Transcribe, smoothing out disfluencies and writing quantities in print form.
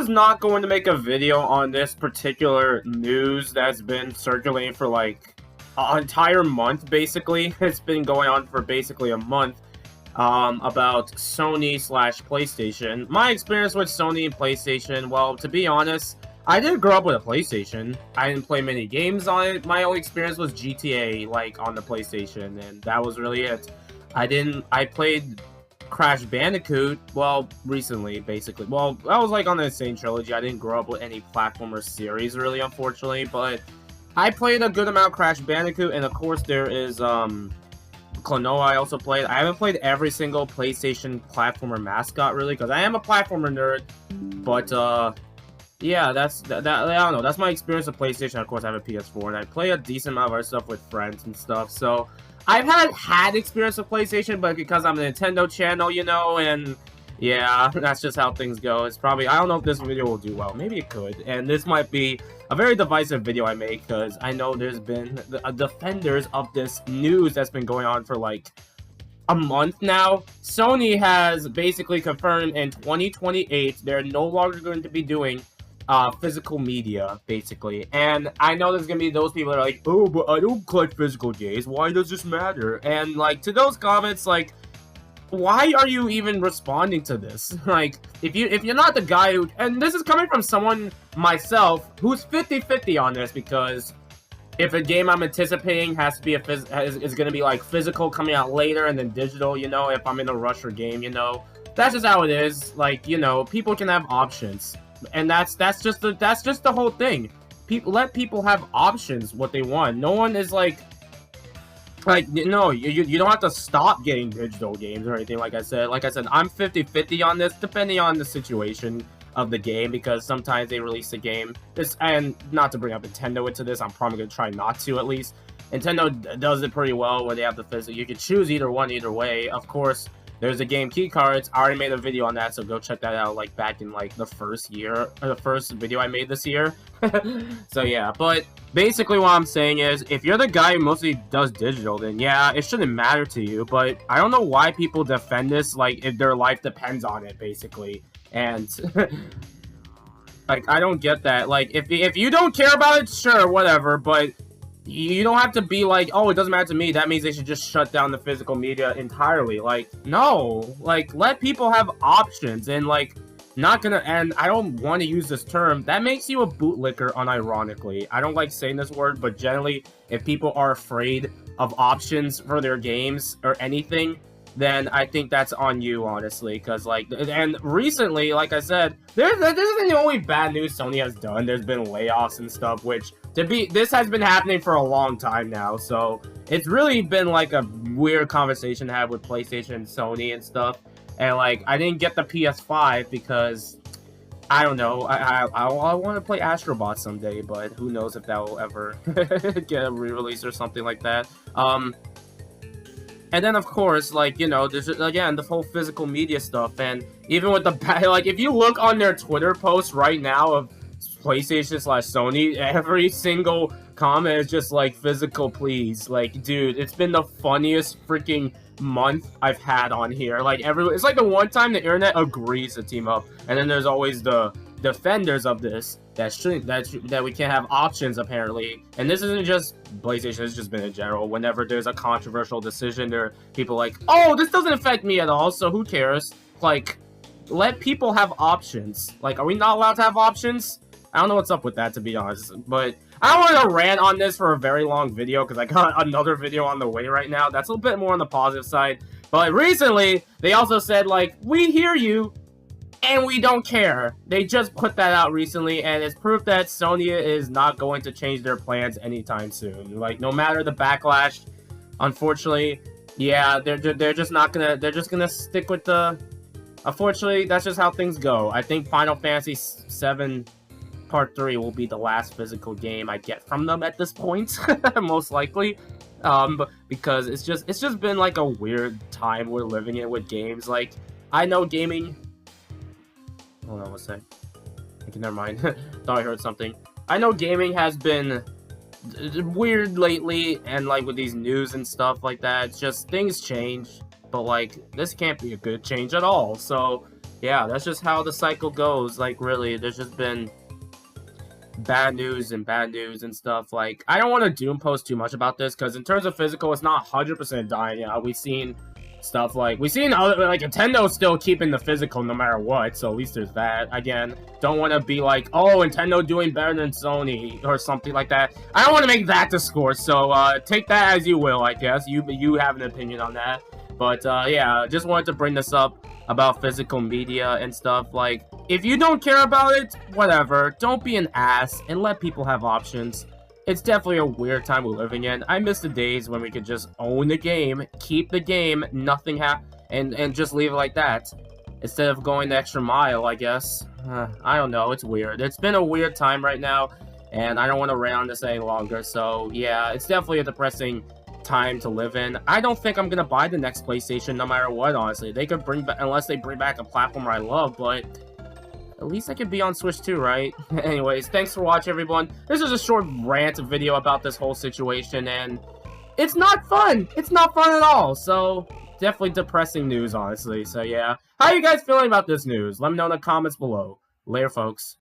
was not going to make a video on this particular news that's been circulating for like an entire month, basically. It's been going on for basically a month, about Sony slash PlayStation. My experience with Sony and PlayStation, well, to be honest, I didn't grow up with a PlayStation. I didn't play many games on it. My only experience was GTA, like, on the PlayStation, and that was really it. I played Crash Bandicoot, well, recently, basically. Well, that was, like, on the Insane Trilogy. I didn't grow up with any platformer series, really, unfortunately, but I played a good amount of Crash Bandicoot, and of course, there is, Klonoa I also played. I haven't played every single PlayStation platformer mascot, really, because I am a platformer nerd, but, yeah, I don't know, that's my experience with PlayStation. Of course, I have a PS4, and I play a decent amount of other stuff with friends and stuff, so I've had experience with PlayStation, but because I'm a Nintendo channel, you know, and yeah, that's just how things go. It's probably, I don't know if this video will do well, maybe it could, and this might be a very divisive video I make, because I know there's been defenders of this news that's been going on for like a month now. Sony has basically confirmed in 2028 they're no longer going to be doing physical media, basically. And I know there's gonna be those people that are like, oh, but I don't collect physical games, why does this matter? And like, to those comments, like, why are you even responding to this? Like, if you're not the guy who, and this is coming from someone, myself, who's 50-50 on this, because if a game I'm anticipating has to be is gonna be like physical coming out later and then digital, you know, if I'm in a rush for game, you know, that's just how it is. Like, you know, people can have options. And that's just the whole thing. Let people have options what they want. No one is like no, you don't have to stop getting digital games or anything. Like I said, I'm 50-50 on this, depending on the situation of the game, because sometimes they release a game. And not to bring up Nintendo into this, I'm probably gonna try not to, at least. Nintendo does it pretty well where they have the physical. You can choose either one, either way. Of course, there's the game key cards. I already made a video on that, so go check that out, like, back in, like, the first video I made this year. So, yeah, but basically what I'm saying is, if you're the guy who mostly does digital, then, yeah, it shouldn't matter to you, but I don't know why people defend this, like, if their life depends on it, basically, and, like, I don't get that. Like, if you don't care about it, sure, whatever, but you don't have to be like, oh, it doesn't matter to me, that means they should just shut down the physical media entirely. Like, no. Like, let people have options, and, like, and I don't want to use this term, that makes you a bootlicker, unironically. I don't like saying this word, but generally, if people are afraid of options for their games or anything, then I think that's on you, honestly, because, like, and recently, like I said, this isn't the only bad news Sony has done. There's been layoffs and stuff, which, this has been happening for a long time now, so it's really been, like, a weird conversation to have with PlayStation and Sony and stuff, and, like, I didn't get the PS5 because, I don't know, I want to play Astro Bot someday, but who knows if that will ever get a re-release or something like that. And then, of course, like, you know, there's, again, the whole physical media stuff, and even with the, like, if you look on their Twitter posts right now of PlayStation slash Sony, every single comment is just like, physical, please. Like, dude, it's been the funniest freaking month I've had on here. Like, it's like the one time the internet agrees to team up, and then there's always the defenders of this that we can't have options, apparently. And this isn't just PlayStation, it's just been in general. Whenever there's a controversial decision, there are people like, oh, this doesn't affect me at all, so who cares? Like, let people have options. Like, are we not allowed to have options? I don't know what's up with that, to be honest, but I don't want to rant on this for a very long video, because I got another video on the way right now that's a little bit more on the positive side. But recently, they also said, like, we hear you, and we don't care. They just put that out recently, and it's proof that Sony is not going to change their plans anytime soon. Like, no matter the backlash, unfortunately, yeah, they're just not gonna, they're just gonna stick with the, unfortunately, that's just how things go. I think Final Fantasy VII Part 3 will be the last physical game I get from them at this point, most likely. Because it's just been like a weird time we're living in with games. Like, I know gaming, hold on one sec. Okay, never mind. Thought I heard something. I know gaming has been weird lately, and like with these news and stuff like that, it's just things change. But like, this can't be a good change at all. So yeah, that's just how the cycle goes. Like, really, there's just been bad news and stuff. Like, I don't want to doom post too much about this, because in terms of physical, it's not 100% dying. Yeah, we've seen stuff like, Nintendo's still keeping the physical no matter what, so at least there's that. Again, don't want to be like, oh, Nintendo doing better than Sony or something like that. I don't want to make that the score, so take that as you will, I guess. You have an opinion on that. But yeah, just wanted to bring this up about physical media and stuff. Like, if you don't care about it, whatever. Don't be an ass and let people have options. It's definitely a weird time we're living in. I miss the days when we could just own the game, keep the game, nothing and just leave it like that. Instead of going the extra mile, I guess. I don't know, it's weird. It's been a weird time right now, and I don't want to rant on this any longer. So, yeah, it's definitely a depressing time to live in. I don't think I'm gonna buy the next PlayStation no matter what, honestly. They could bring back, unless they bring back a platform I love, but at least I could be on Switch too, right? Anyways, thanks for watching, everyone. This is a short rant video about this whole situation, and it's not fun. It's not fun at all. So, definitely depressing news, honestly. So, yeah. How are you guys feeling about this news? Let me know in the comments below. Later, folks.